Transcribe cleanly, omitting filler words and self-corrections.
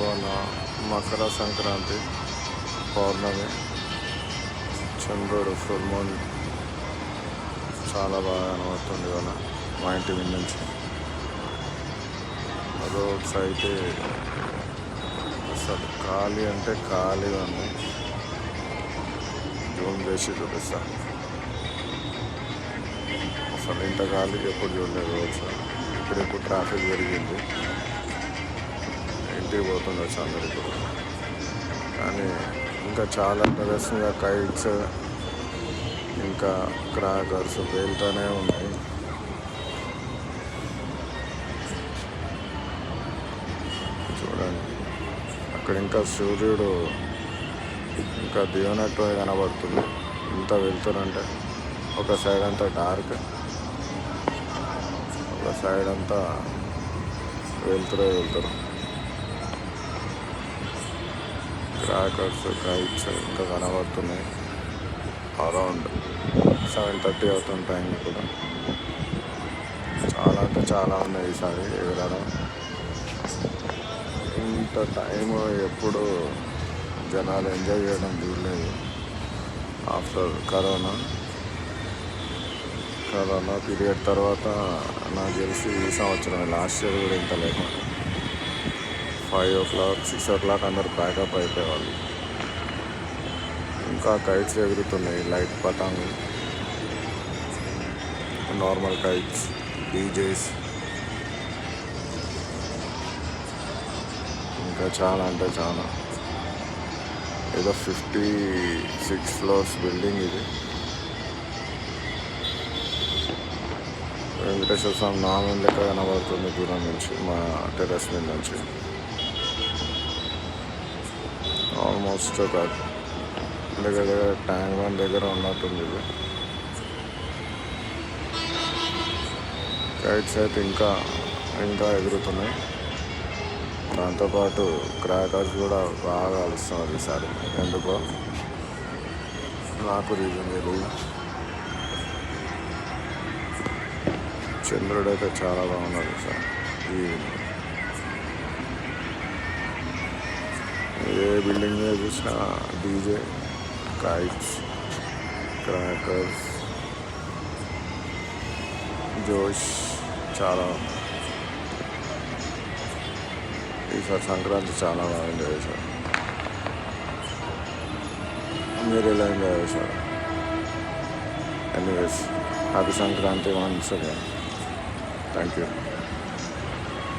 పాల్గొన మకర సంక్రాంతి పౌర్ణమి చంద్రుడు full moon చాలా బాగా కనబడుతుంది ఇవాళ మా ఇంటి మీద నుంచి. రోడ్స్ అయితే అసలు ఖాళీ అంటే ఖాళీగా ఉంది. జూమ్ చేసి చూపిస్తా. అసలు ఇంత ఖాళీ ఎప్పుడు చూడలేదు రోడ్స్. ఇప్పుడు ట్రాఫిక్ పెరిగింది, ఇంటికి పోతుండొచ్చు అందరు ఇప్పుడు. కానీ ఇంకా చాలా ఇంట్రెస్టింగ్గా కైట్స్ ఇంకా క్రాకర్స్ వెళ్తూనే ఉన్నాయి. చూడండి అక్కడ ఇంకా సూర్యుడు ఇంకా దిగినట్టు కనబడుతుంది. ఇంత వెళ్తారంటే ఒక సైడ్ అంతా డార్క్, ఒక సైడ్ అంతా వెళ్తారు. క్రాకర్స్ కైట్స్ ఇంకా కనబడుతున్నాయి. అరౌండ్ 7:30 అవుతుంది టైం కూడా. చాలా అంటే చాలా ఉన్నాయి ఈసారి ఎగరడం. ఇంత టైం ఎప్పుడు జనాలు ఎంజాయ్ చేయడం చూడలేదు. ఆఫ్టర్ కరోనా పీరియడ్ తర్వాత నాకు తెలిసి ఈ సంవత్సరం, లాస్ట్ ఇయర్ కూడా ఇంత లేకుండా 5 o'clock 6 o'clock అందరు ప్యాకప్ అయిపోయేవాళ్ళు. ఇంకా కైట్స్ ఎగురుతున్నాయి, లైట్ పతంగ్, నార్మల్ కైట్స్, డీజేస్, ఇంకా చాలా అంటే చాలా. ఏదో 56 floors బిల్డింగ్ ఇది. వెంకటేశ్వర స్వామి నామం లెక్క కనబడుతుంది దూరం నుంచి, మా టెర్రస్ మీద నుంచి. ఆల్మోస్ట్ ఒక దగ్గర ట్యాంక్ బండ్ దగ్గర ఉన్నట్టుంది ఇది. కైట్స్ అయితే ఇంకా ఎగురుతున్నాయి. దాంతోపాటు క్రాకర్స్ కూడా బాగా కలుస్తున్నారు ఈసారి. ఎందుకో నాకు రీజన్ తెలియదు. చంద్రుడు అయితే చాలా బాగున్నాడు సార్. ఏ బిల్డింగ్ మీద చూసినా డీజే, కైట్స్, క్రాకర్స్, జోష్ చాలా. ఈసారి సంక్రాంతి చాలా బాగా ఎంజాయ్ చేశారు. మీరు ఎలా ఎంజాయ్ చేశారు? Anyways, happy Sankranti once again. Thank you.